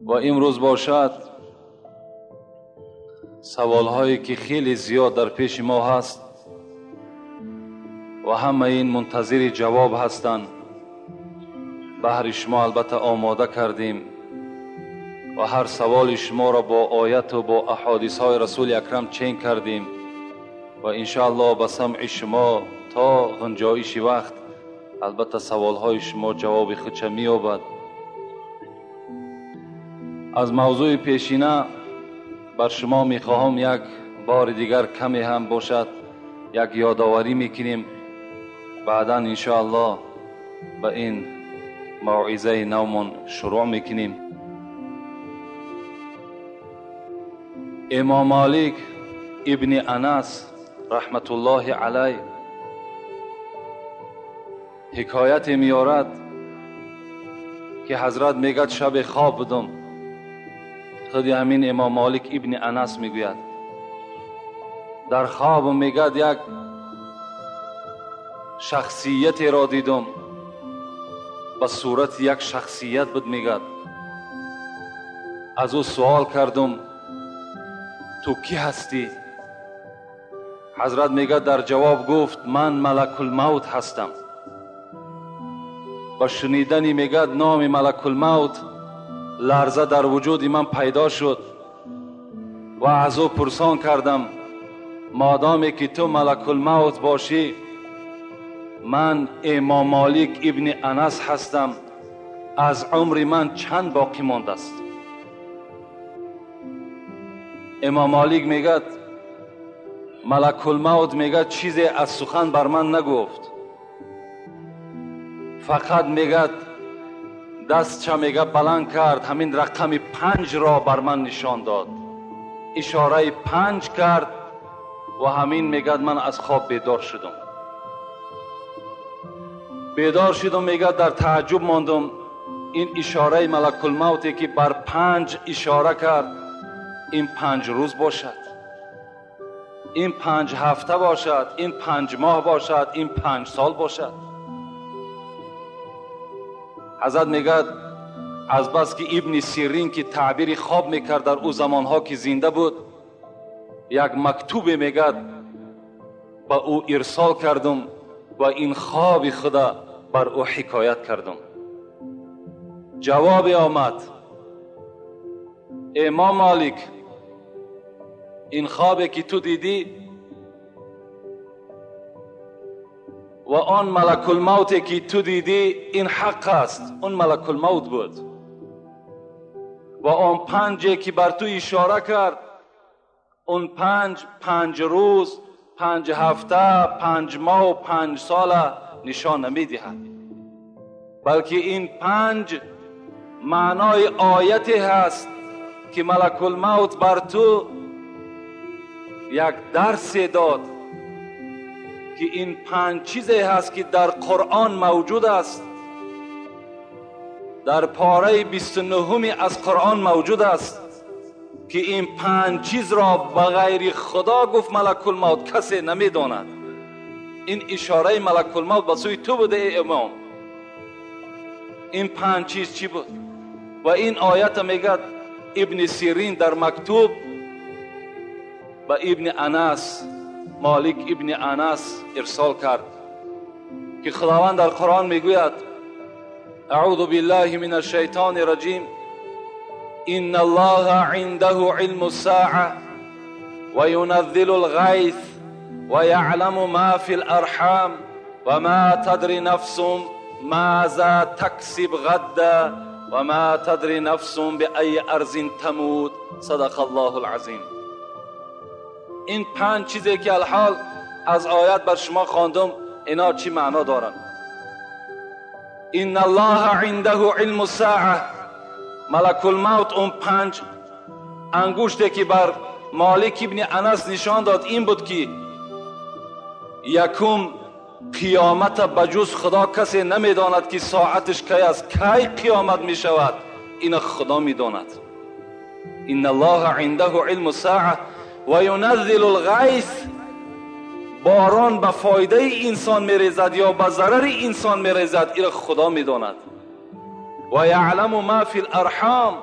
و امروز باشد سوال هایی که خیلی زیاد در پیش ما هست و همه این منتظر جواب هستند. بهر شما البته آماده کردیم و هر سوال شما را با آیت و با احادیث های رسول اکرم چین کردیم و انشاءالله به سمع شما تا گنجایش وقت البته سوال های شما جواب خودش می‌یابد. از موضوع پیشینه بر شما میخواهم یک بار دیگر کمی هم باشد یک یادآوری میکنیم، بعدا انشاءالله به این موعظه نومون شروع میکنیم. امام مالک ابن انس رحمت الله علیه حکایت میارد که حضرت میگد شب خواب بودم. خود همین امام مالک ابن انس میگوید در خواب میگد یک شخصیت را دیدم، به صورت یک شخصیت بود. میگد از او سوال کردم تو کی هستی؟ حضرت میگد در جواب گفت من ملک الموت هستم. با شنیدنی میگد نام ملک الموت لرزه در وجود من پیدا شد و از او پرسان کردم مادامی که تو ملک الموت باشی من امام مالک ابن انس هستم، از عمر من چند باقی مانده است؟ امام مالک میگد ملک الموت میگد چیزی از سخن بر من نگفت، فقط میگد دست چه میگه بلند کرد، همین رقم 5 را بر من نشان داد، اشاره 5 کرد و همین میگد من از خواب بیدار شدم. میگد در تعجب ماندم این اشاره ملک الموتی که بر 5 اشاره کرد این 5 روز باشد، این 5 هفته باشد، این 5 ماه باشد، این 5 سال باشد. حضرت میگد از بس که ابن سیرین که تعبیر خواب میکرد در او زمانها که زنده بود، یک مکتوب میگد با او ارسال کردم و این خواب خدا بر او حکایت کردم. جواب آمد امام مالک این خوابی که تو دیدی و آن ملک الموتی که تو دیدی این حق است، اون ملک الموت بود و آن 5 که بر تو اشاره کرد اون 5 روز، 5 هفته، 5 ماه و 5 سال نشان نمیدهد، بلکه این 5 معنای آیتی هست که ملک الموت بر تو یک درس داد که این 5 چیزی هست که در قرآن موجود است، در پاره 29 از قرآن موجود است که این 5 چیز را بغیر خدا گفت ملک الموت کسی نمیداند. این اشاره ملک الموت به سوی تو بوده ای امام. این 5 چیز چی بود؟ و این آیت میگه ابن سیرین در مکتوب به ابن انس مالک ابن انس ارسال کرد که خداوند در قرآن میگوید اعوذ بالله من الشیطان الرجیم ان الله عنده علم الساعه و ينزل الغیث و یعلم ما فی الارحام و ما تدری نفس ماذا تکسب غدا و ما تدری نفس بأی ارض تموت. صدق الله العظیم. این 5 چیزی که الحال از آیت بر شما خواندم اینا چی معنا دارن؟ ان الله عنده علم الساعه، ملک الموت اون 5 انگشتی که بر مالک ابن انس نشان داد این بود که یکم قیامت بجز خدا کسی نمیداند که ساعتش کی است، کی قیامت می شود، این خدا میداند. ان الله عنده علم الساعه و ينزل الغیث، باران به فایده انسان میریزد یا به ضرر انسان میریزد، این خدا میداند. و یعلم ما فی الارحام،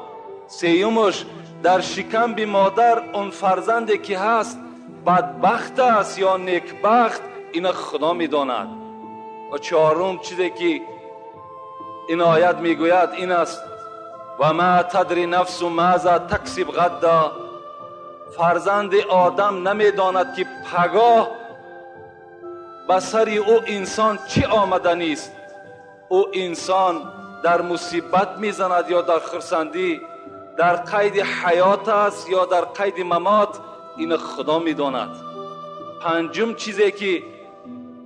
سیومش در شکم مادر اون فرزندی که هست بدبخت است یا نیکبخت، این خدا میداند. و چهارم چیزی که این آیت میگوید این است و ما تدری نفس ماذا تکسب غدا، فرزند آدم نمیداند که پگاه به سر او انسان چی آمدنی است. او انسان در مصیبت میزند یا در خرسندی، در قید حیات است یا در قید ممات، این خدا میداند. پنجم چیزی که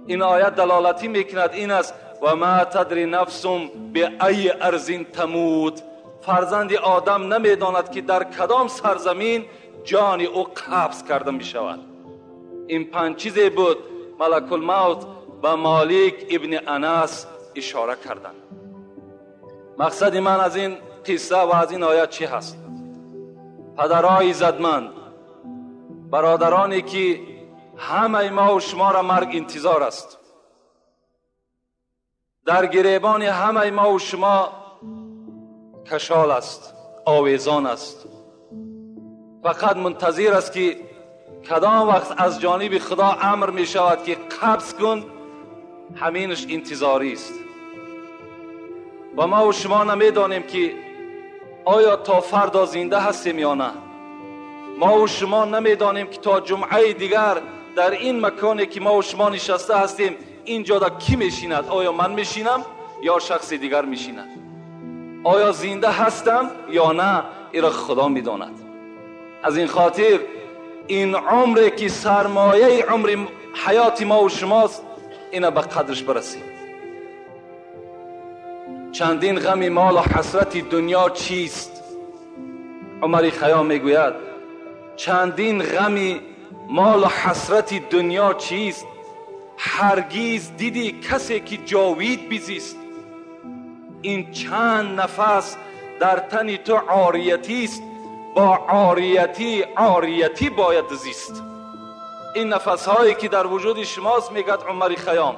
این آیت دلالتی میکند این است و ما تدری نفس بأی ارض تموت، فرزند آدم نمیداند که در کدام سرزمین جان او قبض کرده می شود. این پنج چیزی بود ملک الموت به مالک ابن انس اشاره کردند. مقصد من از این قصه و از این آیت چی هست؟ پدرای عزتمند، برادرانی که همه ما و شما را مرگ انتظار است، در گریبان همه ما و شما کشال است، آویزان است. فقط منتظر است که کدام وقت از جانب خدا امر می شود که قبض کن، همینش انتظاری است. و ما و شما نمیدانیم که آیا تا فردا زنده هستیم یا نه. ما و شما نمیدانیم که تا جمعه دیگر در این مکانی که ما و شما نشسته هستیم اینجا دا کی میشیند؟ آیا من میشینم یا شخص دیگر میشیند؟ آیا زنده هستم یا نه؟ این را خدا میداند. از این خاطر این عمری که سرمایه عمر حیات ما و شماست، اینا به قدرش برسیم. چندین غم مال و حسرت دنیا چیست؟ عمر خیام میگوید چندین غم مال و حسرت دنیا چیست؟ هرگیز دیدی کسی که جاوید بزیست. این چند نفس در تن تو عاریتی است، با عاریتی باید زیست. این نفس هایی که در وجود شماست میگد عمر خیام،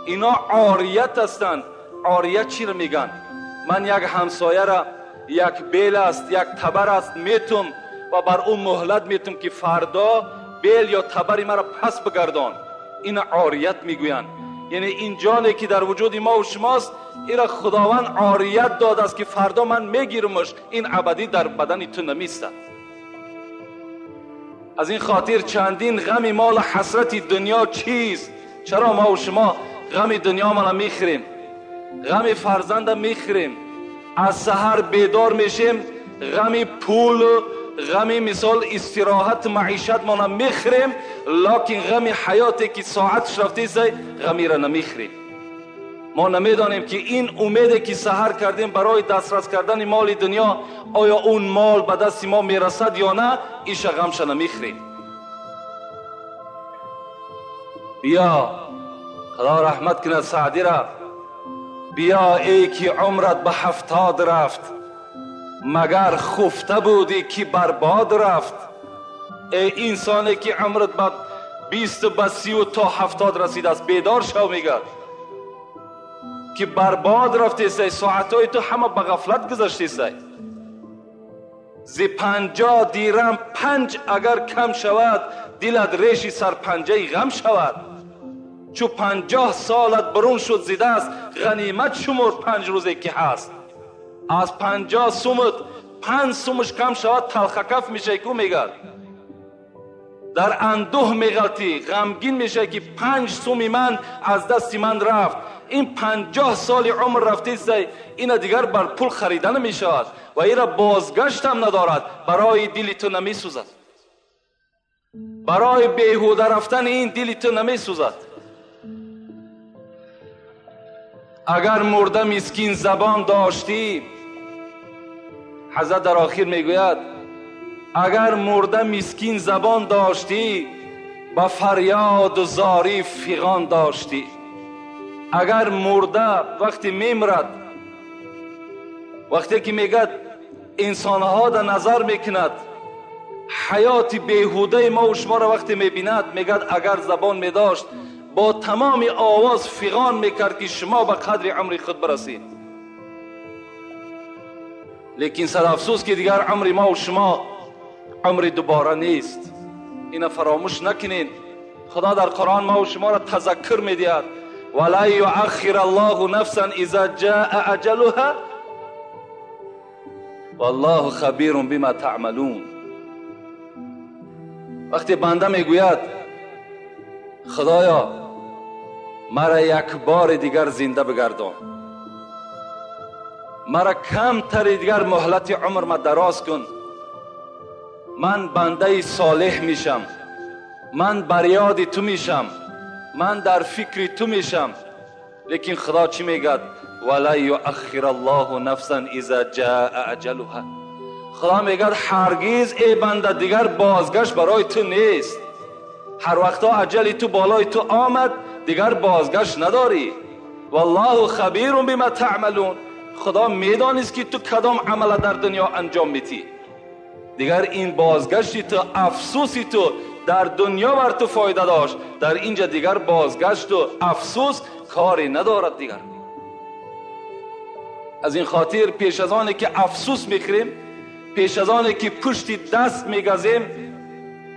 اینا عاریت هستند. عاریت چی رو میگن؟ من یک همسایه را یک بیل است یک تبر است میتم و بر اون مهلت میتم که فردا بیل یا تبری مرا پس بگردان. این عاریت میگوین. یعنی این جانی که در وجود ما و شماست، ایرا خداوند عاریت داده است که فردا من میگیرمش، این ابدی در بدن تو نمیستد. از این خاطر چندین غم مال و حسرت دنیا چیست؟ چرا ما و شما غم دنیا ما میخوریم، غم فرزند میخوریم، از سحر بیدار میشیم غم پول، غم مثال استراحت معیشت ما میخوریم، لکن غم حیاتی که ساعتش رفته است غمی را نمیخوریم. ما نمیدانیم که این امیدی که سحر کردیم برای دسترس کردن مال دنیا، آیا اون مال به دست ما میرسد یا نه، ایش غمش نمیخوریم. بیا خدا رحمت کنه سعدی را، بیا ای که عمرت به 70 رفت، مگر خفته بودی که برباد رفت. ای انسانی که عمرت به 20 به 30 تا 70 رسیده است، بیدار شو میگد که برباد رفتی سی، ساعتهای تو همه به غفلت گذشتی سی. زی 50 دیرم 5 اگر کم شود، دلت ریشی سر پنجه غم شود. چو 50 سالت برون شد زی دست، غنیمت شمر 5 روزی که هست. از 50 سومت 5 سومش کم شود، تلخ کف میشه که میگد در اندوه میغلطی، غمگین میشه که 5 سومی من از دست من رفت. این 50 سال عمر رفته است، این دیگر بر پول خریدن می شود و این را بازگشت هم ندارد. برای دل تو نمی سوزد، برای بیهوده رفتن این دل تو نمی سوزد. اگر مرده مسکین زبان داشتی، حضرت در آخر میگوید اگر مرده مسکین زبان داشتی، با فریاد و زاری فیغان داشتی. اگر مرده وقتی میمرد، وقتی که میگد انسانها در نظر میکند حیات بیهوده ما و شما را وقتی میبیند میگد اگر زبان میداشت با تمام آواز فغان میکرد که شما به قدر عمر خود برسید. لیکن سر افسوس که دیگر عمر ما و شما عمر دوباره نیست. اینا فراموش نکنین. خدا در قرآن ما و شما را تذکر میدهد ولا یؤخر الله نفسا اذا جاء اجلها والله خبیر بما تعملون. وقتی بنده میگوید خدایا مرا یک بار دیگر زنده بگردان، مرا کم تر دیگر مهلت عمر ما دراز کن، من بنده صالح میشم، من بر یاد تو میشم، من در فکر تو میشم. لیکن خدا چی میگه؟ ولا یؤخر الله نفسا اذا جاء اجلها. خدا میگه هرگز ای بنده دیگر بازگشت برای تو نیست. هر وقتا اجل تو بالای تو آمد دیگر بازگشت نداری. والله خبیر بما تعملون. خدا میدانست که تو کدام عمل در دنیا انجام میدی. دیگر این بازگشتی تو، افسوسی تو در دنیا بر تو فایده داشت، در اینجا دیگر بازگشت و افسوس کاری ندارد دیگر. از این خاطر پیش از آنی که افسوس میخوریم، پیش از آنی که پشت دست میگزیم،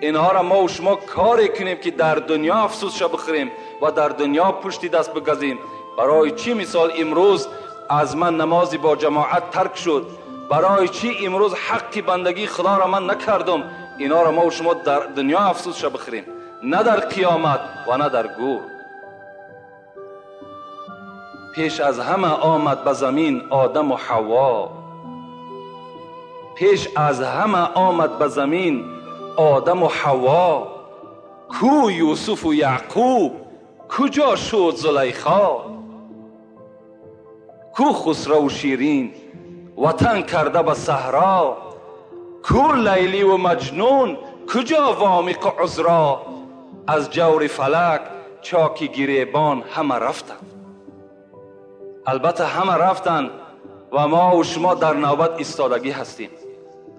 اینها را ما و شما کاری کنیم که در دنیا افسوس شو بخوریم و در دنیا پشت دست بگزیم. برای چی مثال امروز از من نمازی با جماعت ترک شد؟ برای چی امروز حق بندگی خدا را من نکردم؟ اینا را ما و شما در دنیا افسوس شو بخوریم، نه در قیامت و نه در گور. پیش از همه آمد به زمین آدم و حوا، پیش از همه آمد به زمین آدم و حوا. کو یوسف و یعقوب، کجا شد زلیخا؟ کو خسرو و شیرین وطن کرده به صحرا؟ کو لیلی و مجنون کجا وامق عذرا؟ از جور فلک چاکی گریبان همه رفتن. البته همه رفتن و ما و شما در نوبت ایستادگی هستیم.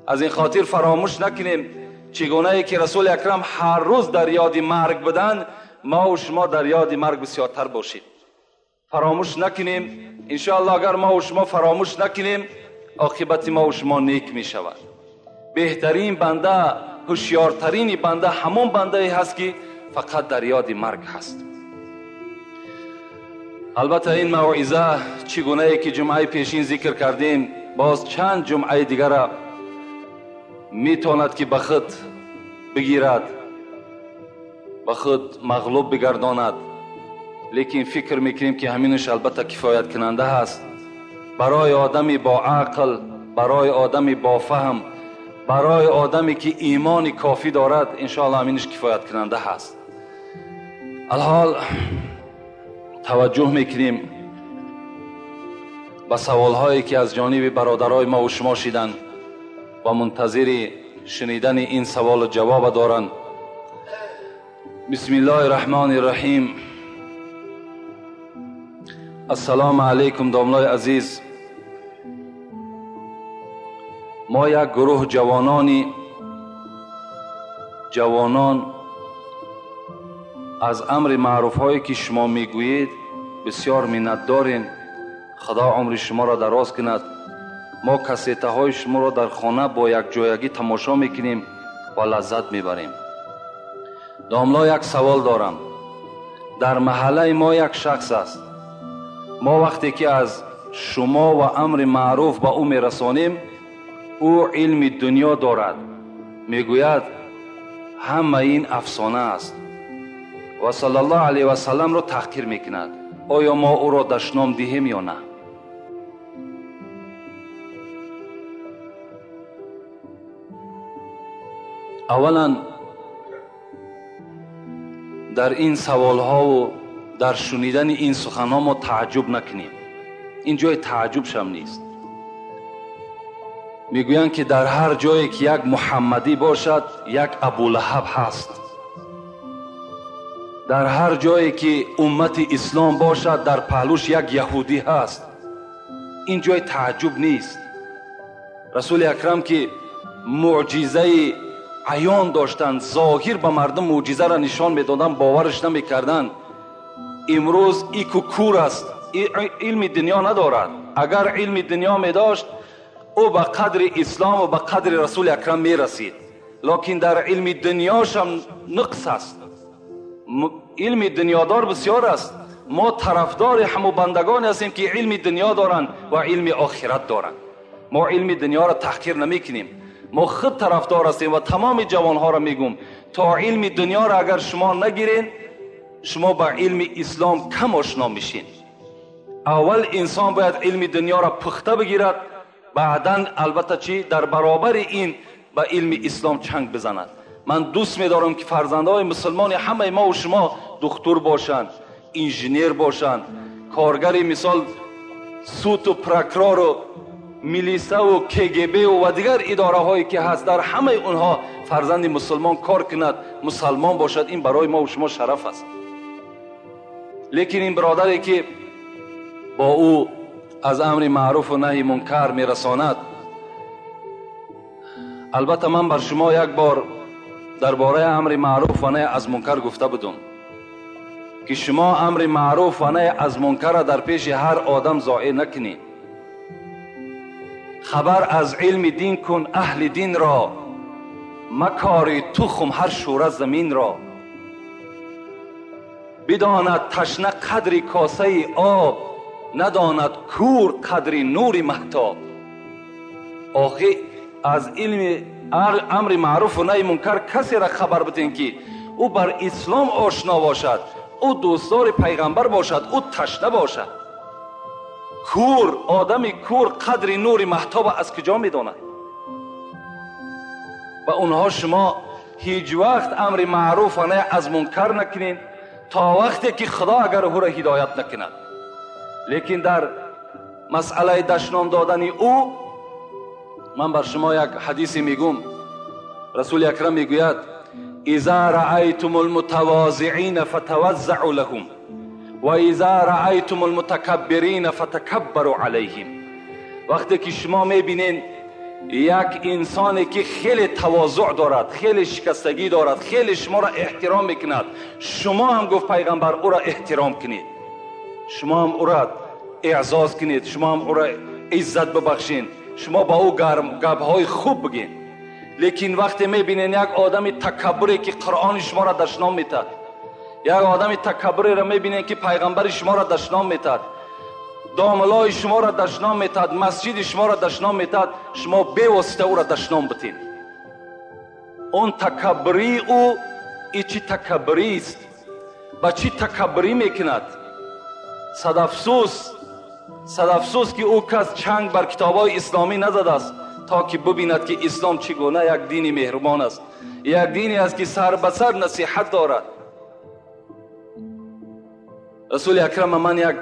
از این خاطر فراموش نکنیم چگونه ای که رسول اکرم هر روز در یاد مرگ بدن، ما و شما در یاد مرگ بسیارتر باشید. فراموش نکنیم. انشاءالله اگر ما و شما فراموش نکنیم عاقبت ما و شما نیک می شود. بهترین بنده، هوشیارترین بنده همون بنده هست که فقط در یاد مرگ هست. البته این موعظه چگونه ای که جمعه پیشین ذکر کردیم، باز چند جمعه دیگر میتواند که به خود بگیرد، به خود مغلوب بگرداند. لیکن فکر میکنیم که همینش البته کفایت کننده هست برای آدمی با عقل، برای آدمی با فهم، برای آدمی که ایمان کافی دارد. انشاءالله همینش کفایت کننده هست. الحال توجه میکنیم به سوالهایی که از جانب برادرای ما و شما شدند و منتظر شنیدن این سوال و جواب دارند. بسم الله الرحمن الرحیم. السلام علیکم داملای عزیز. ما یک گروه جوانان از امر معروف هایی که شما میگویید بسیار منت دارین. خدا عمر شما را دراز کند. ما کاسته های شما را در خانه با یک جایگی تماشا میکنیم و لذت میبریم. داملا یک سوال دارم. در محله ما یک شخص است. ما وقتی که از شما و امر معروف به او میرسانیم، او علم دنیا دارد، میگوید همه این افسانه است و صلی الله علیه و سلم را تحقیر میکند. آیا ما او را دشنام دهیم یا نه؟ اولا در این سوال ها و در شنیدن این سخن ها ما تعجب نکنیم. این جای تعجب شم نیست. میگویند که در هر جایی که یک محمدی باشد یک ابولهب هست. در هر جایی که امت اسلام باشد در پهلوش یک یهودی هست. این جای تعجب نیست. رسول اکرم که معجزه عیان داشتند، ظاهر به مردم معجزه را نشان میدادند، باورش نمیکردند. امروز ایکو کور است، علم دنیا ندارد. اگر علم دنیا می داشت او به قدر اسلام و به قدر رسول اکرم می رسید، لیکن در علم دنیاش هم نقص است. علم دنیادار بسیار است. ما طرفدار همو بندگان هستیم که علم دنیا دارند و علم آخرت دارند. ما علم دنیا را تحقیر نمی کنیم. ما خود طرفدار هستیم و تمام جوانها را میگم تا علم دنیا را اگر شما نگیرین شما با علم اسلام کم آشنا میشین. اول انسان باید علم دنیا را پخته بگیرد، بعداً البته چی در برابر این با علم اسلام چنگ بزند. من دوست می‌دارم که فرزندان مسلمان همه ما و شما دکتر باشند، انجینیر باشند، کارگری مثال سوت و پرکرار و میلیسه و KGB و دیگر اداره هایی که هست در همه اونها فرزند مسلمان کار کند، مسلمان باشد. این برای ما و شما شرف است. لیکن این برادری که با او از امر معروف و نهی منکر میرساند، البته من بر شما یک بار درباره امر معروف و نهی از منکر گفته بودم که شما امر معروف و نهی از منکر را در پیش هر آدم ضایع نکنید. خبر از علم دین کن اهل دین را، مکاری تخم هر شوره زمین را. بداند تشنه قدر کاسه آب، نداند کور قدر نور مهتاب. آخه از علم امر معروف و نهی منکر کسی را خبر بدین که او بر اسلام آشنا باشد، او دوستدار پیغمبر باشد، او تشنه باشد. کور، آدم کور قدر نور مهتاب از کجا میداند؟ و اونها شما هیچ وقت امر معروف و نهی از منکر نکنین تا وقتی که خدا اگر او را هدایت نکند. لیکن در مسئله دشنام دادن او من بر شما یک حدیثی میگم. رسول اکرم میگوید اذا رأیتم المتواضعین فتوضعوا لهم و اذا رأیتم المتکبرین فتکبروا علیهم. وقتی که شما میبینین یک انسانی که خیلی تواضع دارد، خیلی شکستگی دارد، خیلی شما را احترام میکند، شما هم گفت پیغمبر او را احترام کنید، شما هم او را اعزاز کنید، شما هم او را عزت ببخشین، شما با او گپ‌های خوب بگین. لیکن وقتی میبینین یک آدم تکبری که قرآن شما را دشنام میتد، یک آدم تکبری را میبینین که پیغمبر شما را دشنام میتد، داملای شما را دشنام میتد، مسجد شما را دشنام میتد، شما به واسطه او را دشنام بتین. اون تکبری او ای چی تکبری است؟ با چی تکبری میکند؟ صد افسوس که او کس چنگ بر کتابای اسلامی نزده است تا که ببیند که اسلام چگونه یک دین مهربان است، یک دینی است که سر به سر نصیحت دارد. رسول اکرم من یک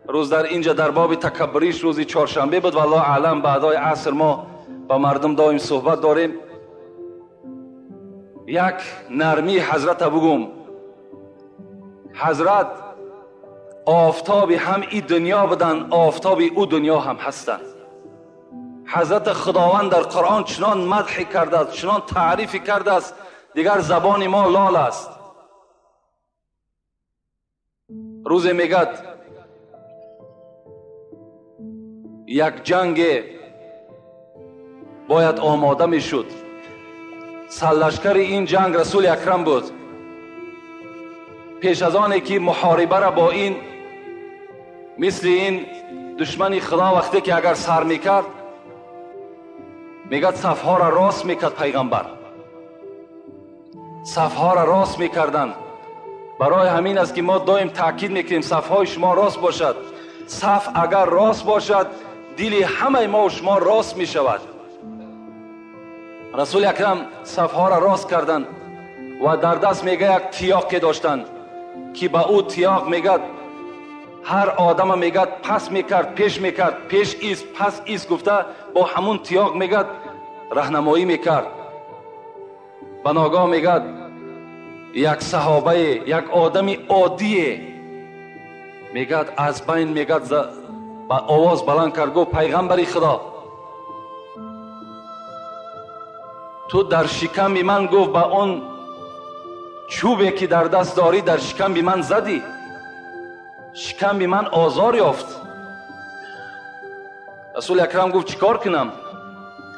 روز در اینجا در باب تکبریش روزی چهارشنبه بود و الله اعلم بعدای عصر ما با مردم دائم صحبت داریم. یک نرمی حضرت بگم، حضرت آفتاب هم این دنیا بدن، آفتاب او دنیا هم هستند. حضرت خداوند در قرآن چنان مدح کرده است، چنان تعریف کرده است، دیگر زبان ما لال است. روز میگد یک جنگ باید آماده می شد. سرلشکر این جنگ رسول اکرم بود. پیش از آنی که محاربه را با این مثل این دشمن خدا وقتی که اگر سر میکرد میگد صفها را راست میکرد پیغمبر، صفها را راست میکردند. برای همین است که ما دائم تاکید میکنیم صفهای شما راست باشد. صف اگر راست باشد دل همه ما و شما راست میشود. رسول اکرم صفها را راست کردند و در دست میگه یک تیاقی داشتند که با او تیاق میگد هر آدم میگد پس میکرد پیش میکرد، پیش ایست پس ایست گفته با همون تیاق میگد راهنمایی میکرد. و ناگاه میگد یک صحابه، یک آدمی عادیه میگد از بین میگد با آواز بلند کرد گفت پیغمبری خدا تو در شکم من، گفت با اون چوبی که در دست داری در شکم من زدی، شکم من آزار یافت. رسول اکرم گفت چیکار کنم؟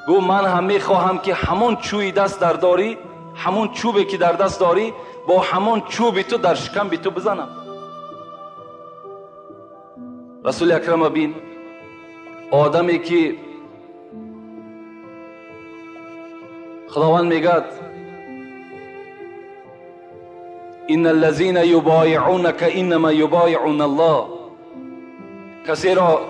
گفت من هم میخواهم که همون چوبی دست در داری، همون چوبی که در دست داری با همون چوبی تو در شکم تو بزنم. رسول اکرم بین آدمی که خداوند میگد ان الذين يبايعونك انما يبايعون الله،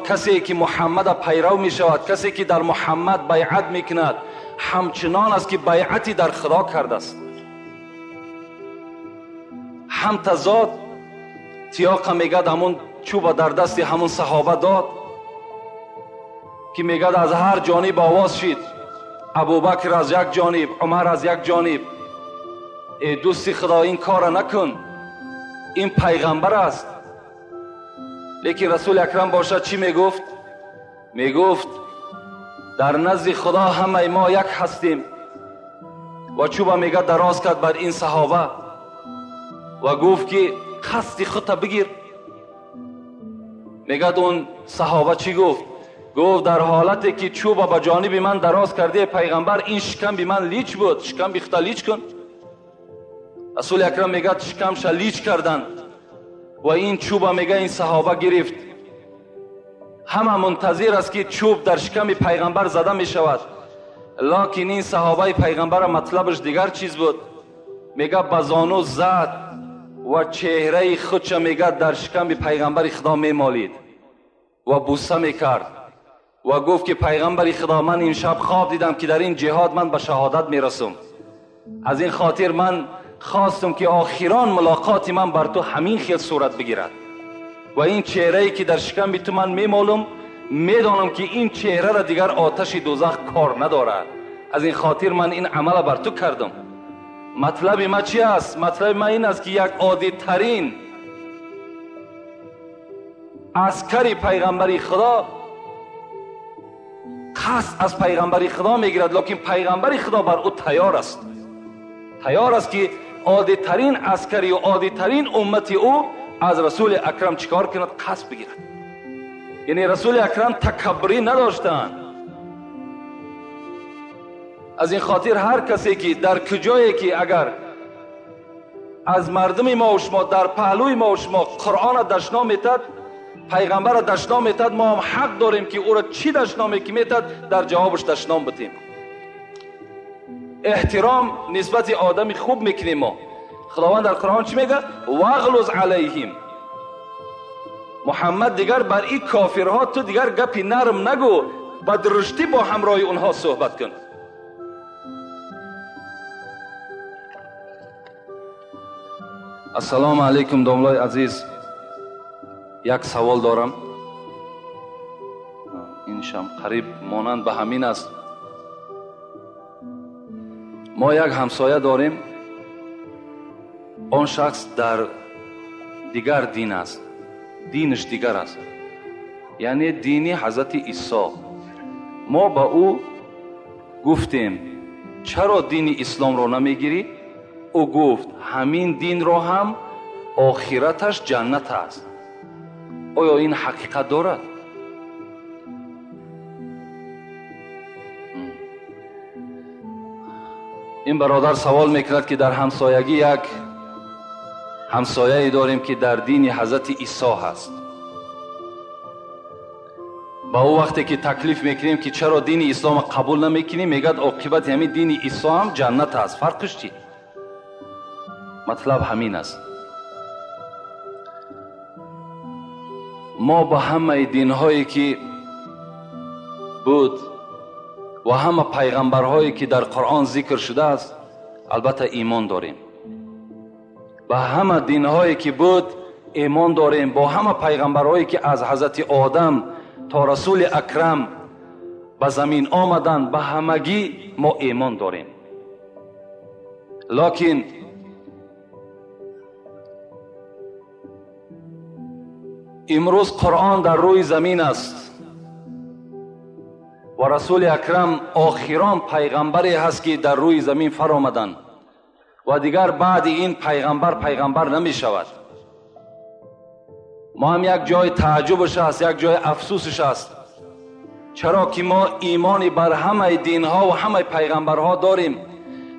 کسی که محمد پیرو می شود، کسی که در محمد بیعت میکند همچنان است که بیعتی در خدا کرده است. هم تزاد تیاق میگد همون چوب در دست همون صحابه داد که میگد از هر جانب آواز شد، ابوبکر از یک جانب، عمر از یک جانب، ای دوست خدا این کار نکن، این پیغمبر است. لیکن رسول اکرم باشد چی میگفت؟ میگفت در نزد خدا همه ما یک هستیم. و چوبه میگه دراز کرد بر این صحابه و گفت که قصد خودت بگیر. میگه اون صحابه چی گفت؟ گفت در حالتی که چوبه به جانب من دراز کرده پیغمبر، این شکم بی من لیچ بود، شکم بی خودت لیچ کن. رسول اکرم میگه شکمش لیچ کردن و این چوبه میگه این صحابه گرفت. همه منتظر است که چوب در شکم پیغمبر زده می شود، لیکن این صحابه پیغمبر مطلبش دیگر چیز بود. میگه بزانو زد و چهره خودش میگه در شکم پیغمبر خدا میمالید و بوسه میکرد و گفت که پیغمبر خدا من این شب خواب دیدم که در این جهاد من به شهادت میرسم، از این خاطر من خواستم که آخران ملاقات من بر تو همین خیل صورت بگیرد و این چهره‌ای که در شکم تو من میمالم میدانم که این چهره را دیگر آتش دوزخ کار ندارد، از این خاطر من این عمل بر تو کردم. مطلب ما چی است؟ مطلب ما این است که یک عادی ترین عسکری پیغمبری خدا قصد از پیغمبری خدا میگیرد، لیکن پیغمبری خدا بر او تیار است، تیار است که عادی ترین عسکری و عادی ترین امتی او از رسول اکرم چیکار کند؟ قصد بگیرد. یعنی رسول اکرم تکبری نداشتند. از این خاطر هر کسی که در کجایی که اگر از مردم ما و شما در پهلوی ما و شما قرآن دشنا میتد، پیغمبر دشنا میتد، ما هم حق داریم که او را چی دشنا میتد در جوابش دشنام بتیم. احترام نسبت آدمی خوب میکنیم. ما خداوند در قرآن چی میگه؟ واغلظ علیهم. محمد دیگر بر این کافرها تو دیگر گپی نرم نگو، با درشتی با همراه اونها صحبت کن. السلام علیکم دوملای عزیز، یک سوال دارم، اینشم قریب مانند به همین است. ما یک همسایه داریم، آن شخص در دیگر دین است، دینش دیگر است، یعنی دینی حضرت عیسی. ما با او گفتیم چرا دین اسلام رو نمیگیری؟ او گفت همین دین رو هم آخرتش جنت است. آیا این حقیقت دارد؟ این برادر سوال میکند که در همسایگی یک همسایه‌ای داریم که در دین حضرت عیسی هست. با او وقتی که تکلیف میکنیم که چرا دین اسلام قبول نمیکنیم، میگد عاقبت همین دین عیسی هم جنت است. فرقش چی؟ مطلب همین است. ما با همه دین‌هایی که بود و همه پیغمبرهایی که در قرآن ذکر شده است البته ایمان داریم. با همه دین‌هایی که بود ایمان داریم. با همه پیغمبرهایی که از حضرت آدم تا رسول اکرم به زمین آمدند به همگی ما ایمان داریم. لکن امروز قرآن در روی زمین است و رسول اکرم آخران پیغمبری هست که در روی زمین فرآمدند و دیگر بعد این پیغمبر نمی شود. ما هم یک جای تعجبش است، یک جای افسوسش است، چرا که ما ایمانی بر همه دینها و همه پیغمبرها داریم،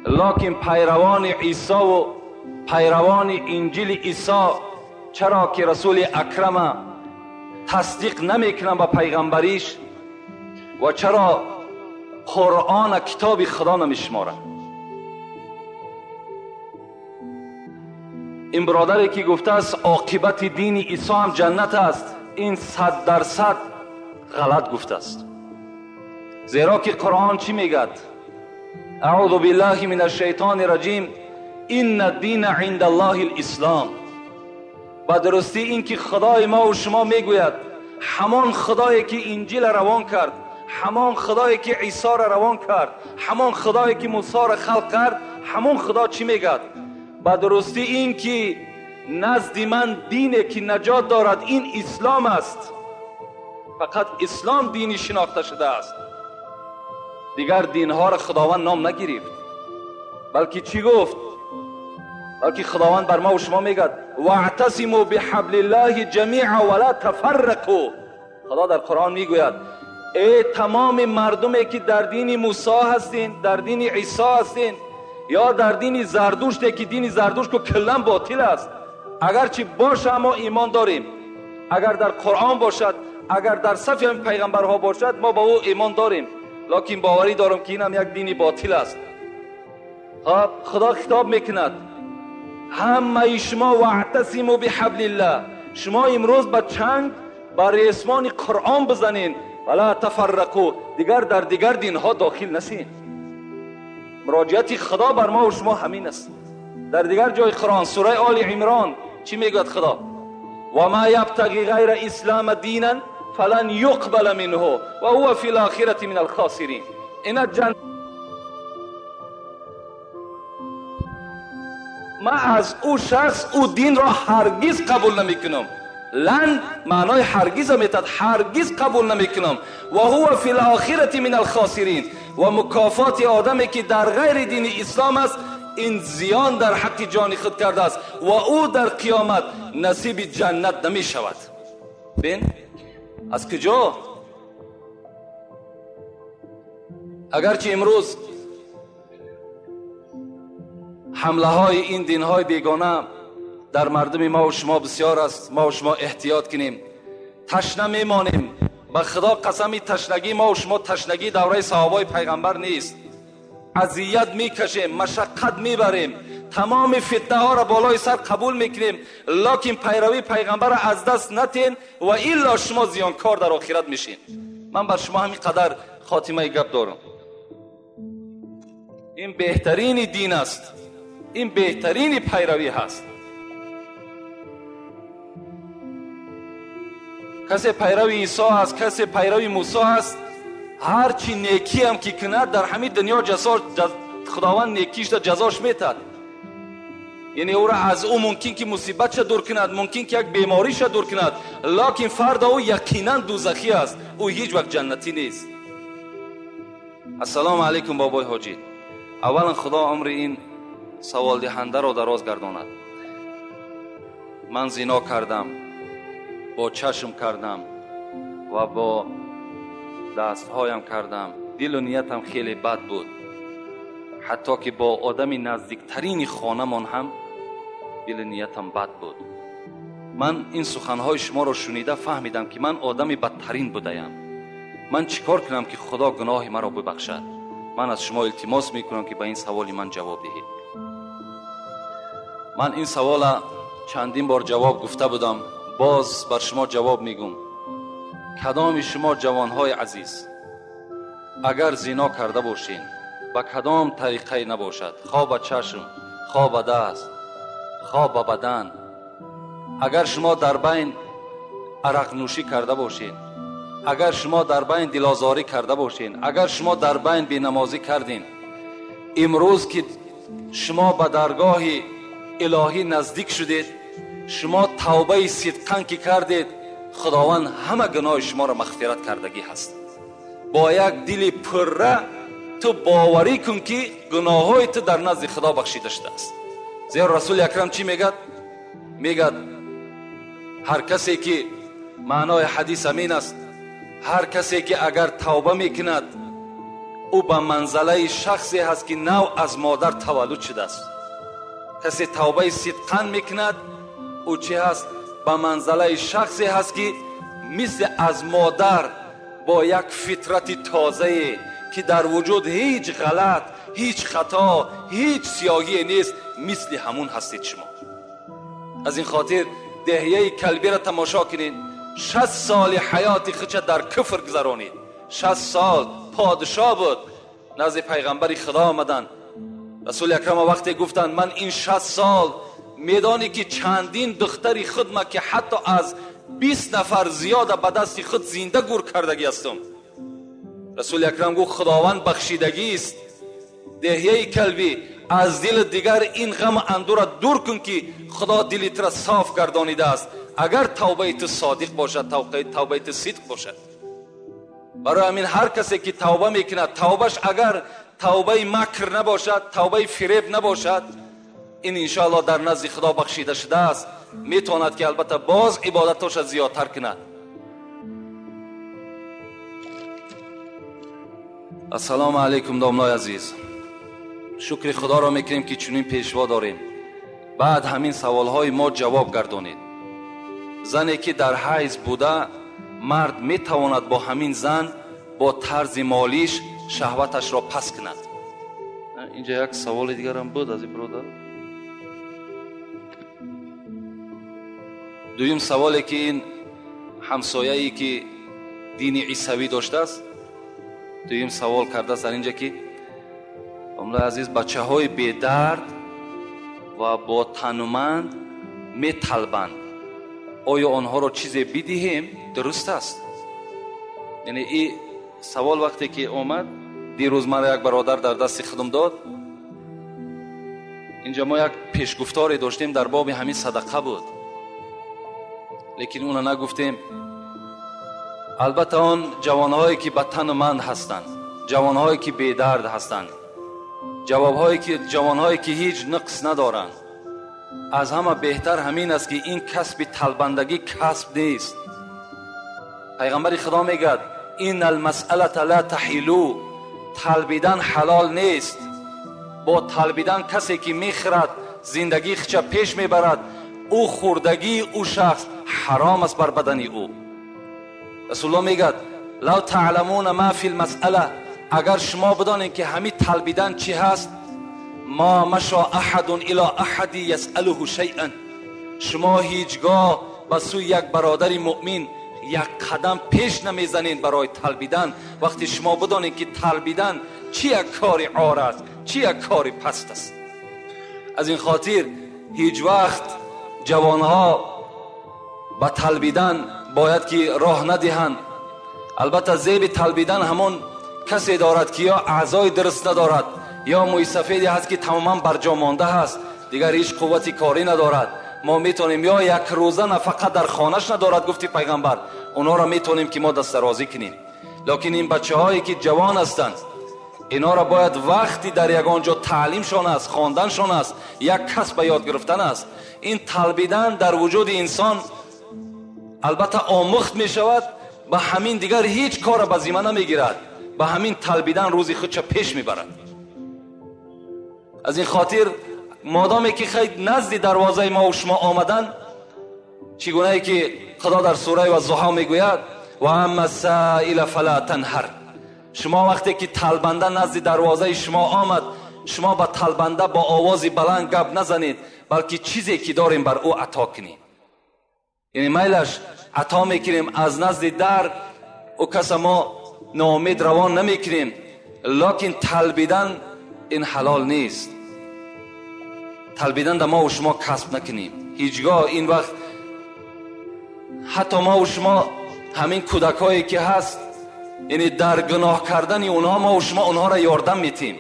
لکن پیروان عیسی و پیروان انجیل عیسی چرا که رسول اکرم تصدیق نمیکنن به پیغمبریش و چرا قرآن کتاب خدا نمیشمارن؟ این برادری که گفته است عاقبت دین عیسی هم جنت است، این 100% غلط گفته است. زیرا که قرآن چی میگد؟ اعوذ بالله من الشیطان الرجیم ان الدین عند الله الاسلام. با درستی این که خدای ما و شما میگوید همان خدایی که انجیل روان کرد، همان خدایی که عیسی را روان کرد، همان خدایی که موسی را خلق کرد، همان خدا چی میگد؟ با درستی این که نزد من دینی که نجات دارد این اسلام است، فقط اسلام دینی شناخته شده است، دیگر دینها را خداوند نام نگرفت. بلکه چی گفت؟ بلکه خداوند بر ما و شما میگد واعتصموا بحبل الله جمیعا ولا تفرقوا. خدا در قرآن میگوید ای تمام مردمی که در دین موسی هستین، در دین عیسی هستین، یا در دین زردشت که دین زردشت که کلا باطل است، اگرچه باشه ما ایمان داریم، اگر در قرآن باشد، اگر در صف هم پیغمبرها باشد ما با او ایمان داریم، لکن باوری دارم که این هم یک دین باطل است. خدا خطاب میکند همه شما واعتصموا بحبل الله، شما امروز با چنگ با ریسمان قرآن بزنین، ولا تفرقوا، دیگر در دیگر دینها داخل نشین. مراجعت خدا بر ما و شما همین است. در دیگر جای قرآن سوره آل عمران چی میگوید خدا؟ و ما یبتغی غیر اسلام دینا فلن یقبل منه و هو فی الاخرة من الخاسرین. اینا ما از او شخص او دین را هرگز قبول نمیکنم. لن معنای هرگز میتد، هرگز قبول نمیکنم. و هو فی الاخرة من الخاسرین، و مکافات آدمی که در غیر دین اسلام است این زیان در حق جان خود کرده است و او در قیامت نصیب جنت نمی شود. بین از کجا؟ اگرچه امروز حمله های این دین های بیگانه در مردم ما و شما بسیار است، ما و شما احتیاط کنیم، تشنه میمانیم. به خدا قسمی تشنگی ما و شما تشنگی دوره صحابه پیغمبر نیست. اذیت میکشیم، مشقت میبریم، تمام فتنه ها را بالای سر قبول میکنیم، لکن پیروی پیغمبر را از دست نتین و الا شما زیانکار در آخرت میشین. من بر شما همین قدر خاتمه گپ دارم. این بهترین دین است، این بهترین پیروی هست. کسی پیروی عیسی است، کسی پیروی موسی است، هرچی نیکی هم که کند در همین دنیا خداوند نیکیش را جزاش میتد. یعنی او را از او ممکن که مصیبت شد دور کند، ممکن که یک بیماری شد دور کند، لکن فرد او یقینا دوزخی است، او هیچ وقت جنتی نیست. السلام علیکم بابای حاجی. اولا خدا عمر این سوال دهنده را دراز گرداند. من زنا کردم، با چشم کردم و با دستهایم کردم، دل و نیتم خیلی بد بود، حتی که با آدم نزدیکترین خانمان هم دل و نیتم بد بود. من این سخنهای شما را شنیده فهمیدم که من آدم بدترین بودم. من چیکار کنم که خدا گناه مرا ببخشد؟ من از شما التماس میکنم که به این سوال من جواب دهید. من این سوال چندین بار جواب گفته بودم، باز بر شما جواب میگم. کدام شما جوانهای عزیز اگر زنا کرده باشین با کدام طریقه نباشد، خواه به چشم، خواه به دست، خواه به بدن، اگر شما در بین عرق نوشی کرده باشین، اگر شما در بین دلازاری کرده باشین، اگر شما در بین بینمازی کردین، امروز که شما به درگاه الهی نزدیک شدید، شما توبه صدقاً که کردید، خداوند همه گناه شما را مغفرت کردگی هست. با یک دل پره تو باوری کن که گناههای تو در نزد خدا بخشیده شده است. زیرا رسول اکرم چی میگد؟ میگد هر کسی که معنای حدیث همین است، هر کسی که اگر توبه میکند او به منزله شخصی هست که نو از مادر تولد شده است. کسی توبه صدقاً میکند او چی هست؟ به منزله شخصی هست که مثل از مادر با یک فطرت تازه که در وجود هیچ غلط، هیچ خطا، هیچ سیاهی نیست، مثل همون هستید شما. از این خاطر دهیه کلبی را تماشا کنید. 60 سال حیات خودش در کفر گذرانید. 60 سال پادشاه بود. نزد پیغمبر خدا آمدن. رسول اکرم وقتی گفتند من این 60 سال میدانی که چندین دختری خودم که حتی از 20 نفر زیاد به دست خود زنده گور کردگی هستم. رسول اکرم گفت خداوند بخشیدگی است. دهیه کلبی از دل دیگر این غم اندو را دور کن که خدا دلت را صاف گردانیده است. اگر توبه تو صادق باشد، توبه تو صدق باشد. برای همین هر کسی که توبه میکند، توبهش اگر توبه مکر نباشد، توبه فریب نباشد، این انشاءالله در نزد خدا بخشیده شده است. میتواند که البته باز عبادتاش زیادتر کند. السلام علیکم دامنای عزیز. شکر خدا را میکنیم که چنین پیشوا داریم. بعد همین سوالهای ما جواب گردانید. زنی که در حیض بوده، مرد میتواند با همین زن با طرز مالیش شهوتش را پس کند؟ اینجا یک سوال دیگر هم بود از این برادر. دویم سوالی که این همسایه‌ای که دین عیسوی داشته است، دویم سوال کرده است در اینجا که امروز عزیز بچه های بی درد و با تنومند می طلبند، آیا آنها را چیزی بدهیم؟ درست است؟ یعنی این سوال وقتی که آمد دیروز مرا یک برادر در دست خودم داد. اینجا ما یک پیشگفتاری داشتیم در باب همین صدقه بود، لیکن اون نگفتیم. البته آن جوانهایی که به تنومند هستند، جوانهایی که بی درد هستند، جوانهایی که هیچ نقص ندارند، از همه بهتر همین است که این کسب طلبندگی کسب نیست. پیغمبر خدا میگه این المسئله لا تحیلو، طلبیدن حلال نیست. با طلبیدن کسی که میخرد زندگی خچه پیش میبرد، او خوردگی او شخص حرام است بر بدن او. رسول الله میگه لو تعلمون ما فی المسئله، اگر شما بدانید که همین طلبیدن چی هست، ما مشا احد الی احد یسأله شیئا، شما هیچگاه به سوی یک برادر مؤمن یک قدم پیش نمیزنید برای طلبیدن، وقتی شما بدانید که طلبیدن چی یک کار عار است، چی یک کار پست است. از این خاطر هیچ وقت جوانها به طلبیدن باید که راه ندهند. البته زیب طلبیدن همون کسی دارد که یا اعضای درست ندارد، یا موی سفیدی هست که تماما برجا مانده هست، دیگر هیچ قوتی کاری ندارد. ما میتونیم یا یک روزه نفقه در خانش ندارد، گفتی پیغمبر، اونا را میتونیم که ما دست درازی کنیم. لیکن این بچه هایی که جوان هستند، اینا را باید وقتی در یک آنجا تعلیمشان است، خواندنشان است، یک کسب یاد گرفتن است. این طلبیدن در وجود انسان البته آموخت می شود، به همین دیگر هیچ کار به ذمه نمیگیرد، به همین طلبیدن روزی خودش پیش میبرد. از این خاطر مادامی که خیلی نزد دروازه ما و شما آمدن، چگونه که خدا در سوره والضحی میگوید و اما السائل فلا تنهر، شما وقتی که طلبنده نزد دروازه شما آمد، شما به طلبنده با آواز بلند گپ نزنید، بلکه چیزی که داریم بر او عطا کنید. یعنی میلش عطا میکنیم از نزد در او کس ما ناامید روان نمیکنیم، لیکن طلبیدن این حلال نیست. طلبیدن در ما و شما کسب نکنیم هیچگاه. این وقت حتی ما و شما همین کودکایی که هست، یعنی در گناه کردن اونها ما و شما اونها را یاردم میتیم.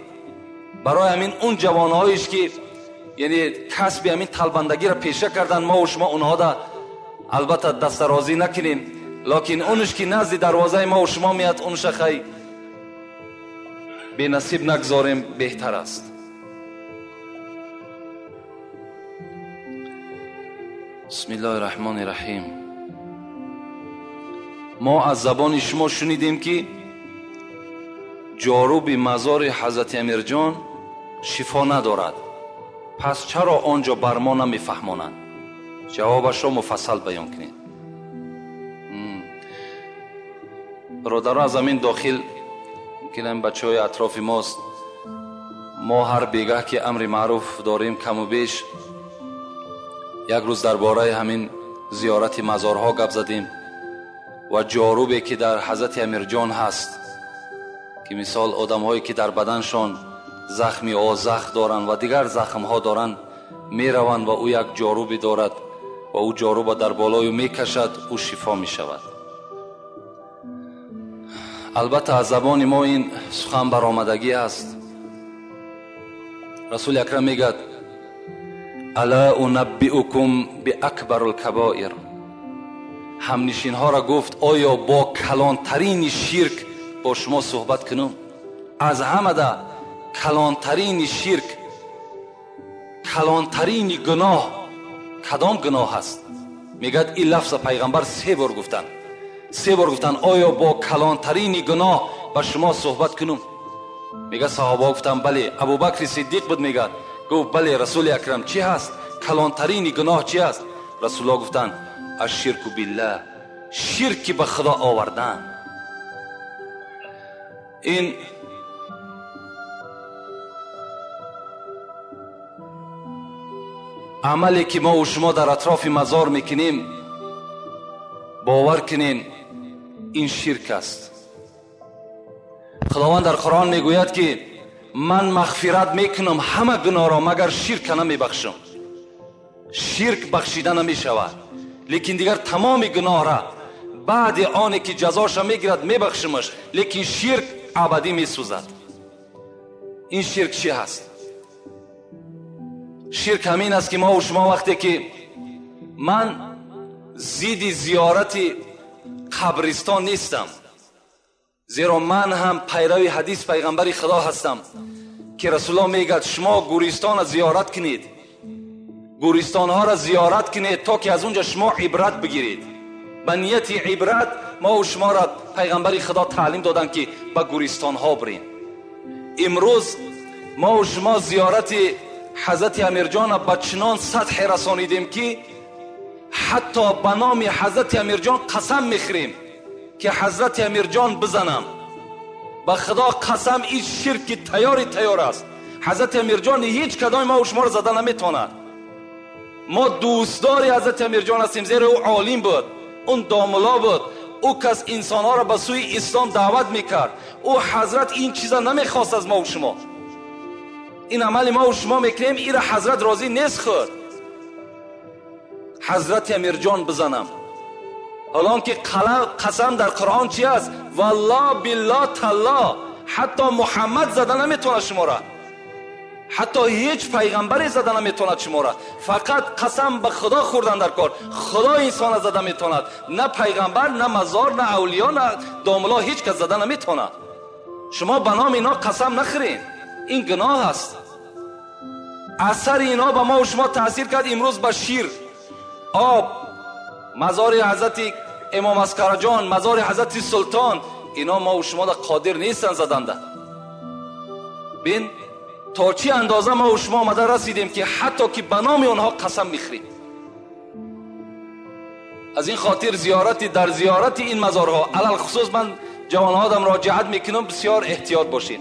برای همین اون جوانهایش که یعنی کسب همین طلبندگی را پیشه کردن، ما و شما اونها را البته دست درازی نکنیم، لیکن اونش که نزد دروازه ما و شما میاد، اونش خیلی بنصیب نگذاریم بهتر است. بسم الله الرحمن الرحیم. ما از زبان شما شنیدیم که جاروب مزار حضرت امیر جان شفا ندارد، پس چرا آنجا بر ما نمیفهمانند؟ جوابش را مفصل بیان کنید. برادران از همین داخل که این بچه های اطراف ماست، ما هر بیگاه که امر معروف داریم کم و بیش یک روز درباره همین زیارت مزارها گپ زدیم و جاروبی که در حضرت امیر جان هست که مثال آدم هایی که در بدنشان زخمی آزخ دارند و دیگر زخم ها دارند می روند و او یک جاروبی دارد و او جاروب در بالای می کشد، او شفا می شود. البته از زبان ما این سخن برآمدگی است. رسول اکرم میگد الا انبئکم باکبر الکبائر. همنشین ها را گفت آیا با کلانترین شرک با شما صحبت کنم؟ از همه ده کلانترین شرک، کلانترین گناه کدام گناه است؟ میگد این لفظ پیغمبر 3 بار گفتن. 3 بار گفتن آیا با کلانترین گناه با شما صحبت کنم؟ میگه صحابه گفتن بله. ابوبکر صدیق بود میگه گفت بله رسول اکرم چی هست؟ کلانترین گناه چی است؟ رسول الله گفتن الشرک بالله، شرک به خدا آوردن. این عملی که ما و شما در اطراف مزار میکنیم باور کنین این شرک است. خداوند در قرآن میگوید که من مغفرت میکنم همه گناه را مگر شرک نمیبخشم. شرک بخشیده نمیشود، لیکن دیگر تمام گناه را بعد آنی که جزاش میگیرد میبخشمش، لیکن شرک ابدی میسوزد. این شرک چی هست؟ شرک همین است که ما و شما وقتی که من ضد زیارت قبرستان نیستم، زیرا من هم پیرو حدیث پیغمبر خدا هستم که رسول الله میگه شما گورستان را زیارت کنید، گورستان ها را زیارت کنید تا که از اونجا شما عبرت بگیرید. به نیت عبرت ما و شما را پیغمبر خدا تعلیم دادن که به گورستان ها بریم. امروز ما و شما زیارت حضرت امیر جان به چنان سطح رسانیدیم که حتی به نام حضرت امیر جان قسم میخوریم که حضرت امیر جان بزنم. به خدا قسم این شرک تیار است. حضرت امیر جان هیچ کدام ما و شما را زده نمیتواند. ما دوستدار حضرت امیر جان هستیم، زیرا او عالم بود، اون داملا بود، او کس انسان ها را به سوی اسلام دعوت میکرد. او حضرت این چیزا نمیخواست از ما و شما. این عمل ما و شما میکنیم، این را حضرت راضی نیست. خود حضرت امیر جان بزنم، حالان که قسم در قرآن چی است؟ والله بالله تالله، حتی محمد زده نمیتونه شما را، حتی هیچ پیغمبری زده نمیتواند شما را. فقط قسم به خدا خوردن در کار. خدا انسان زده میتواند، نه پیغمبر، نه مزار، نه اولیا، نه داملا، هیچ کس زده نمیتواند. شما به نام اینا قسم نخورین، این گناه است. اثر اینا به ما و شما تاثیر کرد. امروز به شیر، آب، مزار حضرت امام اسکر جان، مزار حضرت سلطان، اینا ما و شما قادر نیستن زدنده. بین تا چی اندازه ما و شما آمده رسیدیم که حتی که به نام اونها قسم میخوریم. از این خاطر در زیارت این مزارها علل خصوص من جوانها را مراجعت میکنم بسیار احتیاط باشین.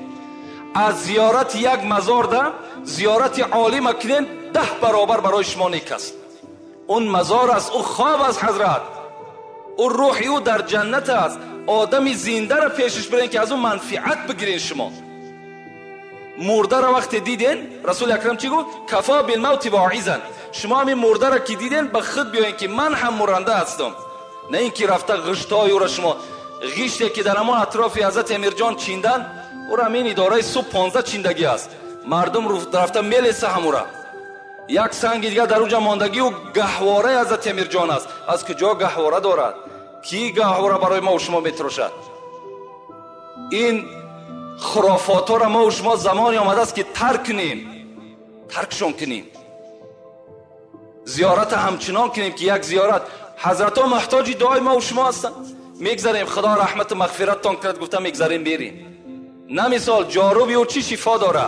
از زیارت یک مزار ده زیارت عالی مکنین 10 برابر برای شما نیک است. اون مزار است، او خواب از حضرت، او روحی او در جنت است. آدمی زنده را پیشش برین که از اون منفعت بگیرین. شما مرده را وقت دیدین، رسول اکرم چی گفت؟ کفا بالموت واعظا. شما همین مرده را که دیدین به خود بیاین که من هم مرنده هستم، نه اینکه رفته غشتای او را شما غشتی که در امان اطراف حضرت امیر جان چیندن، او را همین اداره صبح 15 چیندگی است. مردم رفته میلیسه همورا. یک سنگ دیگه در اونجا ماندگی و گهواره حضرت امیر جان است. از کجا گهواره دارد؟ کی گهواره برای ما و شما میتراشد؟ این خرافات را ما و شما زمانی آمده است که ترکشون کنیم. زیارت همچنان کنیم که یک زیارت حضرت ها محتاج دعای ما و شما هستند. میگذاریم خدا رحمت و مغفرت تان کرد، گفتم میگذاریم بریم. نه مثال جاروبی و چی شفا داره؟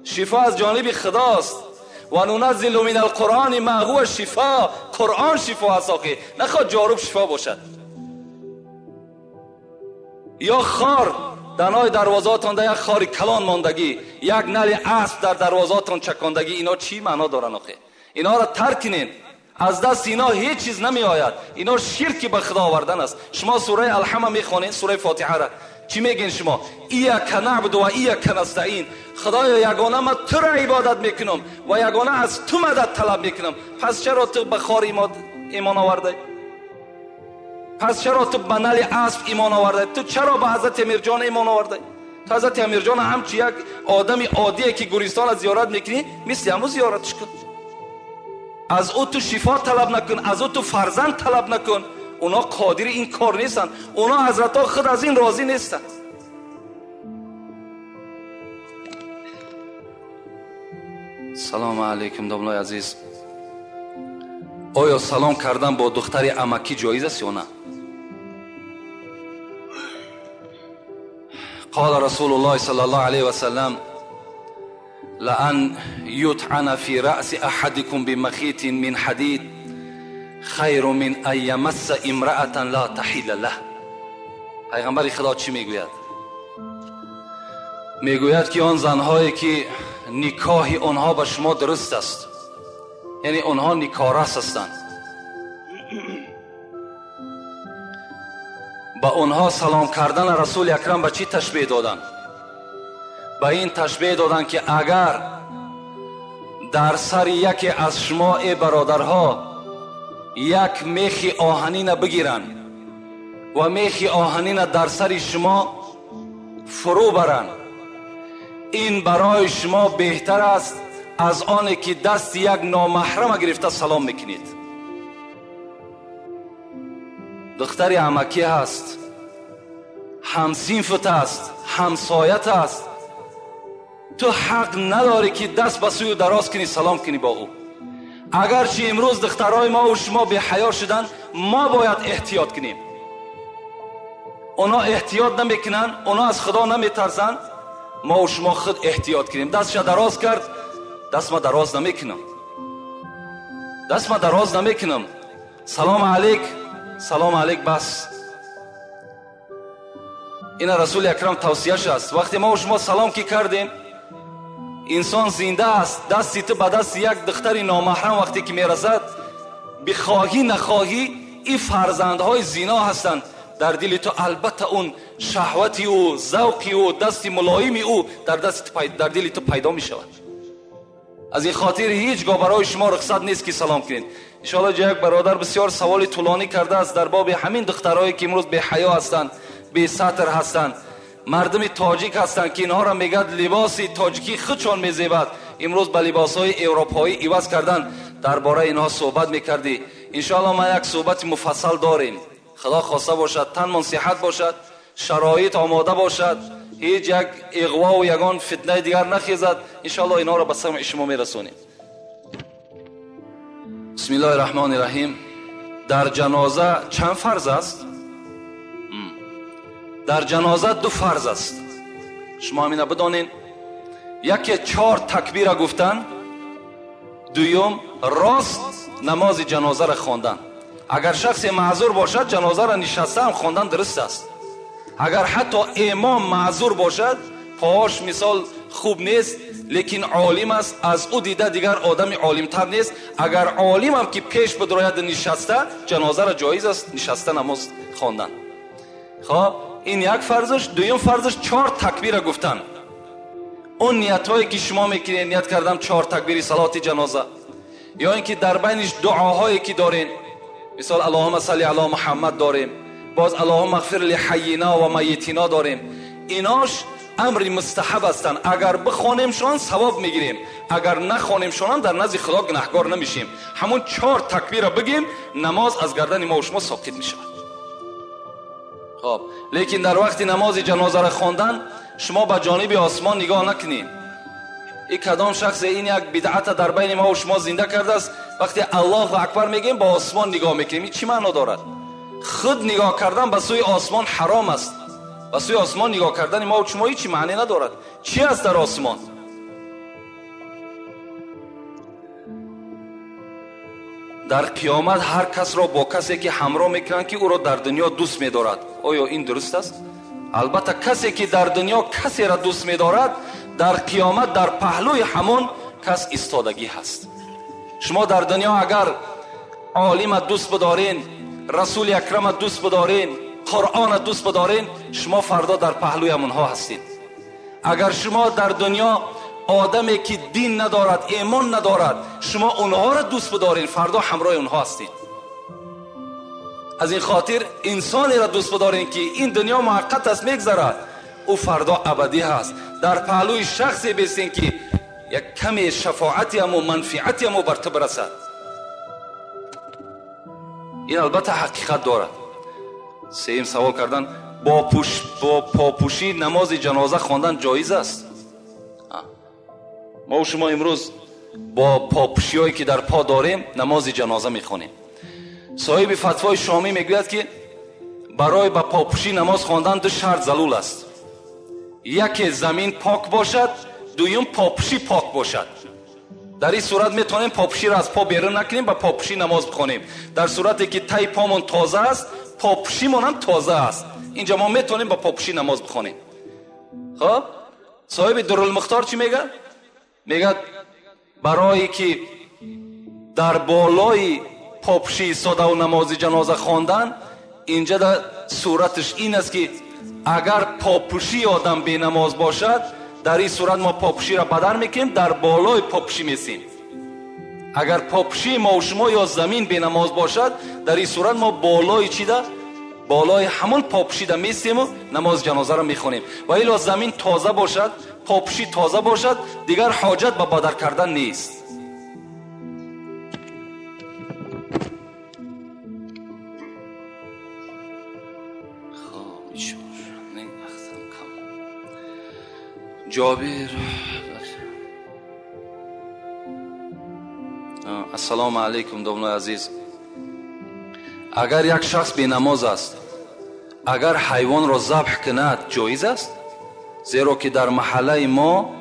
شفا از جانب خداست. و ننزل من القرآن ما هو شفا. قرآن شفا است آخه، نخواد جاروب شفا باشد. یا خار دنای دروازاتان در یک خار کلان ماندگی، یک نل اسب در دروازاتان چکاندگی، اینا چی معنا دارن آخه؟ اینا را ترک کنین. از دست اینا هیچ چیز نمی آید. اینا شرک به خدا آوردن است. شما سوره الحمد میخوانید، سوره فاتحه را چی میگین شما؟ ایاک نعبد و ایاک نستعین. خدایا یگانه من تو را عبادت میکنم و یگانه از تو مدد طلب میکنم. پس چرا تو به خار ایمان آورده؟ پس چرا تو به نل اسب ایمان آورده؟ تو چرا به حضرت امیرجان ایمان آورده؟ تو حضرت امیرجان همچی یک آدم عادیه که گوریستان از زیارت میکنی، مثل همون زیارتش کن. از او تو شفا طلب نکن، از او تو فرزند طلب نکن. اونا قادر این کار نیستن. اونا حضرت ها خود از این راضی نیستن. سلام علیکم داملای عزیز. آیا سلام کردن با دختر عمکی جایز است یا نه؟ قال رسول الله صلی الله علیه و سلم لأن یطعن فی رأس احدکم بمخیط من حدید خیر من ان یمس امرأة لا تحل له. پیغمبر خدا چی میگوید؟ میگوید که آن زنهایی که نکاح آنها به شما درست است، یعنی آنها نکارس هستند، با آنها سلام کردن رسول اکرم به چی تشبیه دادن؟ به این تشبیه دادن که اگر در سر یکی از شما ای برادرها یک میخ آهنین بگیرن و میخ آهنین در سر شما فرو برن، این برای شما بهتر است از آنی که دست یک نامحرم گرفته سلام میکنید. دختر عمکی هست، همسینفت است، همسایت است، تو حق نداری که دست به سوی دراز کنی سلام کنی با او. اگرچه امروز دخترای ما و شما بی حیا شدن، ما باید احتیاط کنیم. اونا احتیاط نمیکنن، اونا از خدا نمیترسن، ما و شما خود احتیاط کنیم. دستش دراز کرد، دست ما دراز نمیکنم، دست ما دراز نمیکنم. سلام علیک، سلام علیک بس. این رسول اکرم توصیهش است. وقتی ما و شما سلام کی کردیم، انسان زنده است. دستی تو به دست یک دختر نامحرم وقتی که میرسد، بخواهی نخواهی این فرزندهای زنا هستند در دل تو. البته اون شهوتی و ذوقی و دست ملایمی او در دل تو پیدا می شود. از این خاطر هیچگاه برای شما رخصت نیست که سلام کنید. ان شاء الله یک برادر بسیار سوال طولانی کرده است در باب همین دخترایی که امروز بی حیا هستند، بی سطر هستند، مردم تاجیک هستند که اینها را میگد لباس تاجیکی خودشان میزیبد، امروز به لباسهای اروپایی عوض کردن. درباره اینها صحبت میکردی. ان شاء الله ما یک صحبت مفصل داریم. خدا خواسته باشد، تن من صحت باشد، شرایط آماده باشد، هیچ یک اغوا و یگان فتنه دیگر نخیزد، ان شاء الله اینا را به سمع شما میرسونیم. بسم الله الرحمن الرحیم. در جنازه چند فرض است؟ در جنازه 2 فرض است. شما همین بدانین. یکی 4 تکبیر گفتن، دوم راست نماز جنازه را خواندن. اگر شخص معذور باشد جنازه را نشسته هم خواندن درست است. اگر حتی امام معذور باشد، پاش مثال خوب نیست لیکن عالم است، از او دیده دیگر آدم عالمتر نیست، اگر عالم هم که پیش بدراید نشسته، جنازه را جایز است نشسته نماز خواندن. خب این یک فرضش. دوم فرضش 4 تکبیر گفتن. اون نیتایی که شما میکنین، نیت کردم 4 تکبیر صلات جنازه، یا اینکه در بینش دعاهایی که دارین، مثال اللهم صل علی محمد داریم، باز اللهم اغفر لحینا و میتینا داریم، ایناش امر مستحب هستند. اگر بخوانیمشان ثواب میگیریم، اگر نخوانیمشان در نزد خدا گناهگار نمیشیم. همون 4 تکبیر بگیم، نماز از گردن ما و شما ساقط میشود. خب لیکن در وقت نماز جنازه را خواندن شما به جانب آسمان نگاه نکنید. این کدام شخص این یک بدعت در بین ما و شما زنده کرده است؟ وقتی الله اکبر میگیم با آسمان نگاه میکنیم، این چی معنا دارد؟ خود نگاه کردن به سوی آسمان حرام است. به سوی آسمان نگاه کردن ما و شما هیچ معنی ندارد. چی است در آسمان؟ در قیامت هر کس را با کسی که همراه میکنند که او را در دنیا دوست می‌دارد. آیا این درست است؟ البته کسی که در دنیا کسی را دوست می‌دارد در قیامت در پهلوی همون کس ایستادگی هست. شما در دنیا اگر عالم دوست بدارین، رسول اکرم دوست بدارین، قرآن دوست بدارین، شما فردا در پهلوی همونها هستید. اگر شما در دنیا آدمی که دین ندارد، ایمان ندارد، شما اونها را دوست بدارین، فردا همراه اونها هستید. از این خاطر انسانی را دوست بدارین که این دنیا موقت است میگذرد، او فردا ابدی هست. در پهلوی شخصی بیستین که یک کمی شفاعتی هم و منفعتی هم بر تو برسد. این البته حقیقت دارد. سیم سوال کردن با پاپوشی نماز جنازه خواندن جایز است؟ ما و شما امروز با پاپوشی هایی که در پا داریم نماز جنازه میخونیم. صاحب فتوای شامی میگوید که برای با پاپوشی نماز خواندن دو شرط ضرور است. یکی زمین پاک باشد، دویم پاپوشی پاک باشد. در این صورت میتونیم پاپوشی را از پا بیرون نکنیم با پاپوشی نماز بخونیم. در صورتی که تای پامون تازه است، پاپوشیمون هم تازه است، اینجا ما میتونیم با پاپوشی نماز بخونیم. خب صاحب درالمختار چی میگه؟ میگه برای که در بالای پاپوشی ایستاده و نماز جنازه خواندن، اینجا در صورتش این است که اگر پاپوشی آدم بی نماز باشد، در این صورت ما پاپوشی را بدر میکنیم، در بالای پاپوشی میسیم. اگر پاپوشی ما و شما یا زمین بی نماز باشد، در این صورت ما بالای چی ده؟ بالای همون پاپوشی ده میسیم و نماز جنازه را میخونیم. و الا زمین تازه باشد، پاپوشی تازه باشد، دیگر حاجت به بدر کردن نیست. جابر السلام علیکم دوستان عزیز. اگر یک شخص بی نماز است، اگر حیوان را ذبح کند جایز است؟ زیرا که در محله ما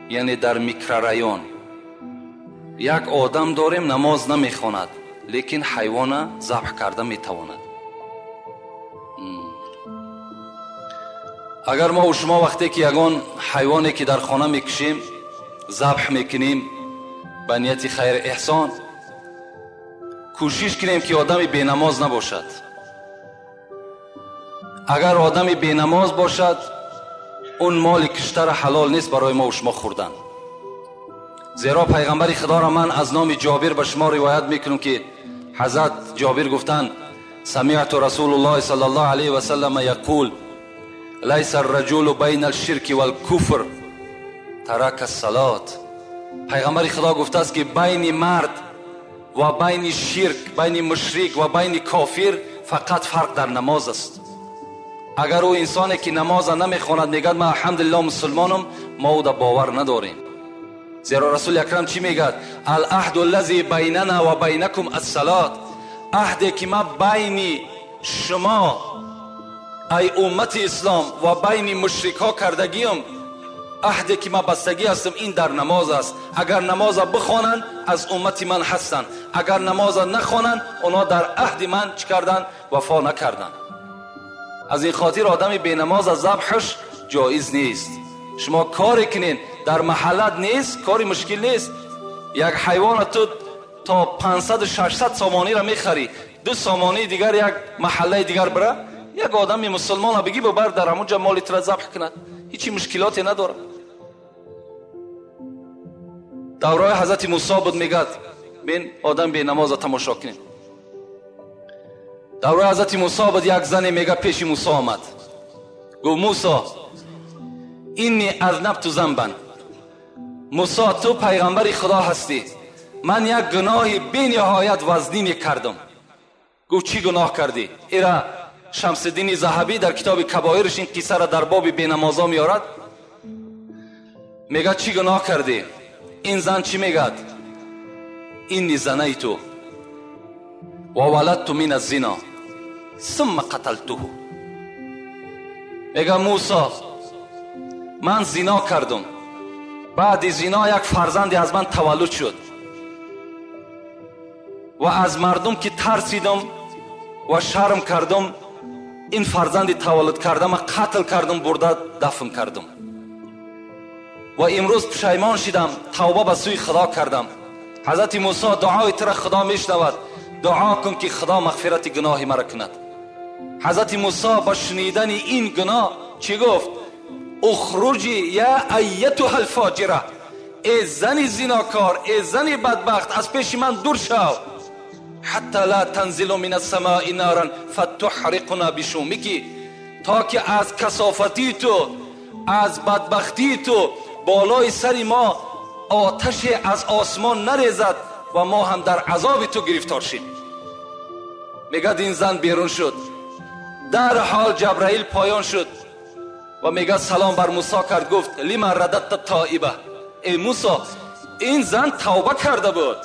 یعنی در میکرورایون یک آدم داریم نماز نمیخواند لیکن حیوان ذبح کرده میتواند. اگر ما و شما وقتی که یگان حیوانی که در خانه میکشیم ذبح میکنیم به نیت خیر احسان، کوشش کنیم که آدمی بی نماز نباشد. اگر آدمی بی نماز باشد، اون مال کشتر حلال نیست برای ما و شما خوردن. زیرا پیغمبر خدا را من از نام جابر به شما روایت میکنم که حضرت جابر گفتند سمعت رسول الله صلی الله علیه و سلم یقول لیس الرجل بین الشرک والکفر ترک الصلاة. پیغمبر خدا گفته است که بین مرد و بین شرک، بین مشرک و بین کافر فقط فرق در نماز است. اگر او انسانی که نماز نمیخواند میگه ما الحمدلله مسلمانم، ما او در باور نداریم. زیرا رسول اکرم چی میگه؟ العهد الذی بیننا و بینکم الصلاة. عهدی که ما بین شما ای امت اسلام و بین مشرک ها کردگیم، عهدی که ما بستگی هستم این در نماز است. اگر نماز بخوانند از امت من هستند، اگر نماز نخوانند اونا در عهد من چی کردن؟ وفا نکردند. از این خاطر آدمی بی نماز از ذبحش جایز نیست. شما کاری کنین در محلت نیست، کاری مشکل نیست. یک حیوان تو تا 500 600 سامانی را میخری، 2 سامانی دیگر یک محله دیگر بره، یک آدمی مسلمان بگی ببر در همونجا مالی را ذبح کنه، هیچی مشکلاتی نداره. دوره حضرت موسی بود میگد بین آدم بی نماز تماشا کنین. دوره حضرت موسی بود یک زنی میگه پیش موسی آمد گفت موسی اینی اذنبت ذنبا، موسی تو پیغمبر خدا هستی، من یک گناه بی نهایت وزنی کردم. گفت چی گناه کردی؟ ایرا شمس الدین ذهبی در کتاب کبایرش این قصه را در باب بینمازا میارد. میگه چی گناه کردی؟ این زن چی میگد؟ اینی زنیتو و ولدت من الزنا ثم قتلته. میگه موسی من زنا کردم، بعد زنا یک فرزندی از من تولد شد و از مردم که ترسیدم و شرم کردم این فرزندی تولد کردم قتل کردم، برده دفن کردم و امروز پشیمان شدم، توبه به سوی خدا کردم. حضرت موسی دعای تر خدا میشنود، دعا کن که خدا مغفرت گناه مرا کند. حضرت موسی با شنیدن این گناه چی گفت؟ اخرجی یا ایتها الفاجره، ای زن زناکار، ای زن بدبخت، از پیش من دور شو. حتی لا تنزل من السماء نارا فتحرقنا بشومکی، تا که از کثافتی تو، از بدبختی تو بالای سر ما آتش از آسمان نریزد و ما هم در عذاب تو گرفتار شیم. میگه این زن بیرون شد، در حال جبرائیل پایان شد و میگه سلام بر موسی کرد، گفت لما رددت تائبه. ای موسی این زن توبه کرده بود،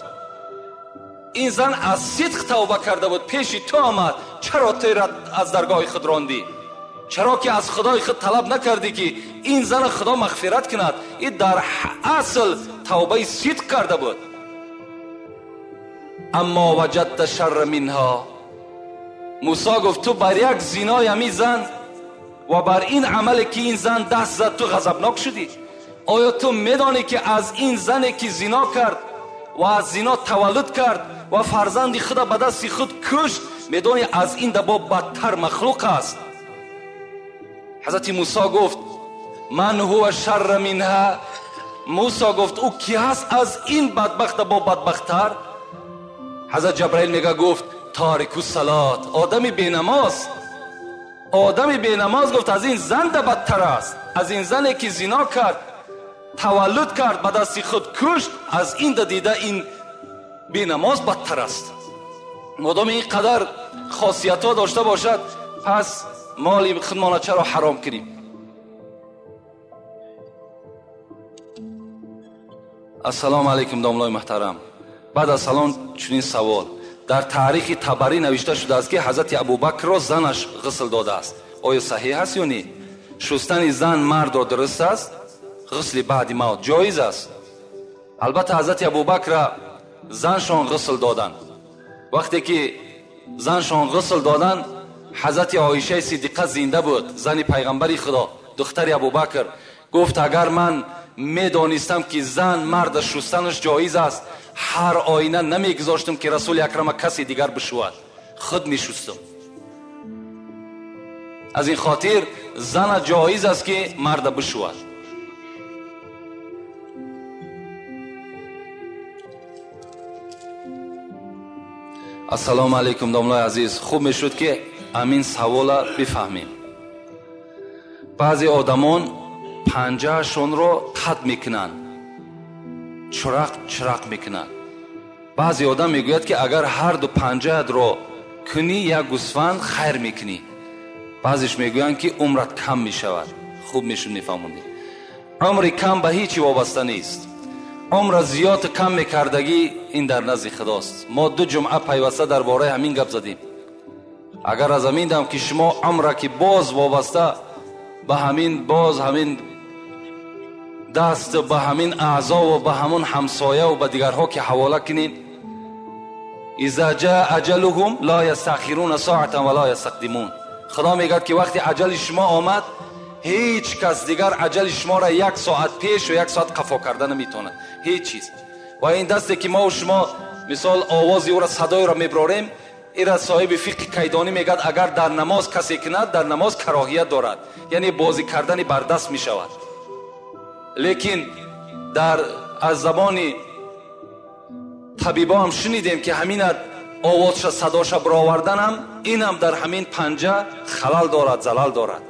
این زن از صدق توبه کرده بود، پیش تو آمد، چرا تو را از درگاه خود راندی؟ چرا که از خدای خود طلب نکردی که این زن خدا مغفرت کند؟ این در اصل توبه صدق کرده بود. اما وجدت شر منها، موسی گفت تو بر یک زنای همی زن و بر این عملی که این زن دست زد تو غضبناک شدی. آیا تو میدانی که از این زنی که زنا کرد و از زنا تولد کرد و فرزند خود به دست خود کشت، میدانی از این دبا بدتر مخلوق است؟ حضرت موسی گفت من هو شر منها. موسی گفت او کی هست از این بدبخت با بدبختتر؟ حضرت جبرائیل میگه گفت تارک الصلات، آدم بینماز. آدم بینماز گفت از این زن بدتر است، از این زنی که زنا کرد، تولد کرد، به دست خود کشت، از این دیده این بینماز بدتر است. مادام این قدر خاصیت ها داشته باشد، پس مال خودمان چرا حرام کنیم؟ السلام علیکم داملای محترم. بعد از سلام چنین سوال در تاریخ طبری نوشته شده است که حضرت ابوبکر را زنش غسل داده است. آیا صحیح است یا نه؟ شستن زن مرد را درست است؟ غسل بعد موت جایز است؟ البته حضرت ابوبکر را زنشان غسل دادن. وقتی که زنشان غسل دادن، حضرت عایشه صدیقه زنده بود، زن پیغمبر خدا، دختر ابوبکر. گفت اگر من میدانستم که زن مرد شستنش جایز است، هر آینه نمیگذاشتم که رسول اکرم کسی دیگر بشود، خود میشستم. از این خاطر زن جایز است که مرد بشود. السلام علیکم داملای عزیز. خوب میشد که امین سوالا بفهمیم. بعضی آدمان پنجهشون رو قطع میکنن، چرق میکنن. بعضی آدم میگوید که اگر هر دو پنجه رو کنی یک گوسفند خیر میکنی. بعضیش میگویند که عمرت کم میشود. خوب میشون میفهموندی. عمر کم به هیچی وابسته نیست. عمر زیاد کم میکردگی این در نزد خداست. ما 2 جمعه پیوسته درباره همین گپ زدیم. اگر از همین دم که شما عمر که باز وابسته به همین باز همین دست به همین اعضا و به همون همسایه و به دیگرها که حواله کنین، اذا جاء اجلهم لا یستأخرون ساعة ولا یستقدمون. خدا میگه که وقتی اجل شما آمد، هیچ کس دیگر اجل شما را 1 ساعت پیش و 1 ساعت قفا کرده نمیتونه، هیچ چیز. و این دستی که ما و شما مثال آوازی او را صدای را میبراریم، این را صاحب فقه کیدانی میگه اگر در نماز کسی کند در نماز کراهیت دارد، یعنی بازی کردن بر دست میشود. لیکن در از زبان طبیبا هم شنیدیم که همین آوازش صداش برآوردن هم این هم در همین پنجه خلل دارد، زلال دارد.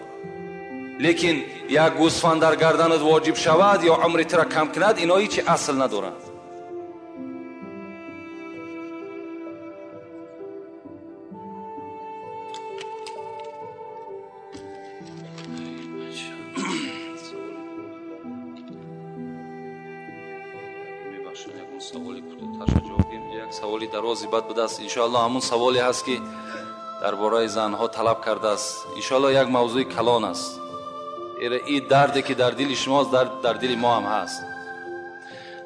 لیکن یک گوسفند در گردنت واجب شود یا عمرت را کم کند، اینا هیچ اصل ندارد. سوالی کوتاه جواب بدیم. یک سوالی درازی بعد بده است. ان شاء الله همون سوالی هست که درباره زنها طلب کرده است. ان شاء الله یک موضوع کلان است. این دردی که در دل شماست در دل ما هم هست.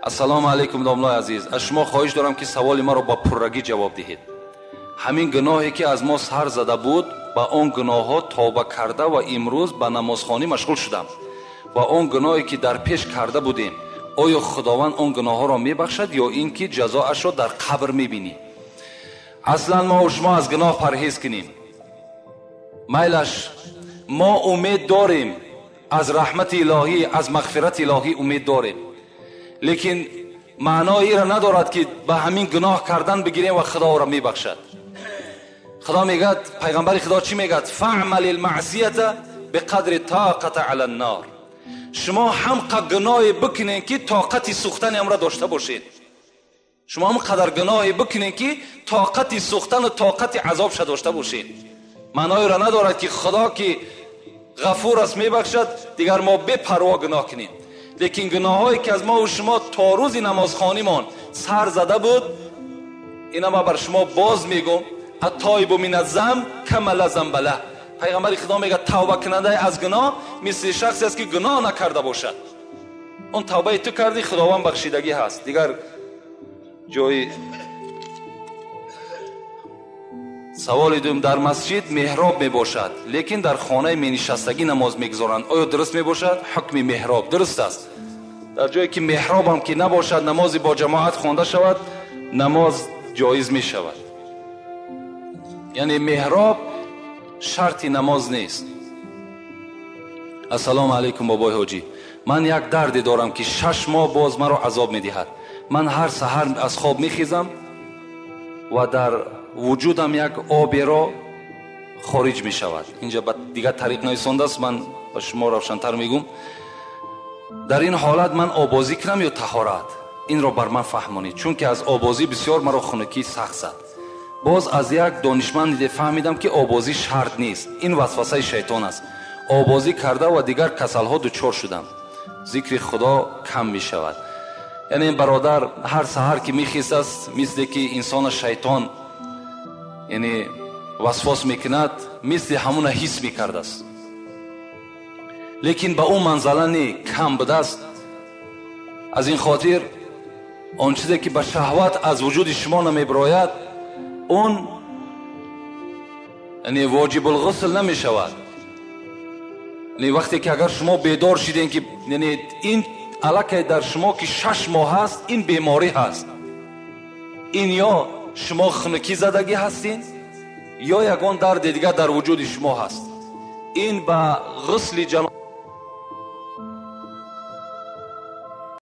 السلام علیکم داملای عزیز، از شما خواهش دارم که سوال ما را با پررگی جواب دهید. همین گناهی که از ما سر زده بود، با اون گناه ها توبه کرده و امروز به نمازخوانی مشغول شدم و اون گناهی که در پیش کرده بودیم، آیا خداوند اون گناه ها را میبخشد یا اینکه جزایش را در قبر میبینی؟ اصلا ما و شما از گناه پرهیز کنیم. میلش ما امید داریم از رحمت الهی، از مغفرت الهی امید داریم، لیکن معنای را ندارد که به همین گناه کردن بگیریم و خدا را میبخشد. خدا میگه، پیغمبر خدا چی میگه؟ فعمل المعصیت بقدر طاقت علی النار. شما هم گناه بکنین که طاقت سوختن امر داشته باشید. شما هم قدر گناه بکنین که طاقت سوختن و طاقت عذاب شد داشته باشید. معنای را ندارد که خدا که غفور است میبخشد دیگر ما بے پروا گناه کنیم. لیکن گناهایی که از ما و شما تا روز نمازخوانیمان سر زده بود، اینا ما بر شما باز میگم. التائب من الذنب کمن لا ذنب له. پیغمبر خدا میگه توبه کننده از گناه مثل شخصی است که گناه نکرده باشد. اون توبه تو کردی، خداوند بخشیدگی هست. دیگر جای سوال دوم، در مسجد محراب می باشد لیکن در خانه می نشستگی نماز میگذارند، آیا درست می باشد؟ حکم محراب درست است. در جایی که محراب هم که نباشد، نمازی با جماعت خوانده شود، نماز جایز می شود. یعنی محراب شرط نماز نیست. السلام علیکم بابای حاجی، من یک دردی دارم که 6 ماه باز مرا عذاب می دهد. من هر سحر از خواب می خیزم و در وجودم یک آبی را خارج می شود. اینجا دیگر طریق نویسنده است، من با شما روشن‌تر میگم. در این حالت من آبازی کنم یا طهارت؟ این را بر من فهمانید، چون که از آبازی بسیار مرا خنکی سخت زد. باز از یک دانشمند فهمیدم که آبازی شرط نیست، این وسوسه شیطان است. آبازی کرده و دیگر کسل‌ها دچار شدم، ذکر خدا کم می شود. یعنی این برادر هر سحر که میخیست است مثل که انسان شیطان یعنی وسواس میکند، مثل همون حس میکرده است، لیکن به اون منزله نی کم بده است. از این خاطر آن چیزی که به شهوت از وجود شما نمیبراید، اون یعنی واجب الغسل نمیشود. یعنی وقتی که اگر شما بیدار شدین که یعنی این علاقه در شما که 6 ماه هست، این بیماری هست، این یا شما خنکی زدگی هستین یا یگان درد دیگر در وجود شما هست. این با غسل جنابت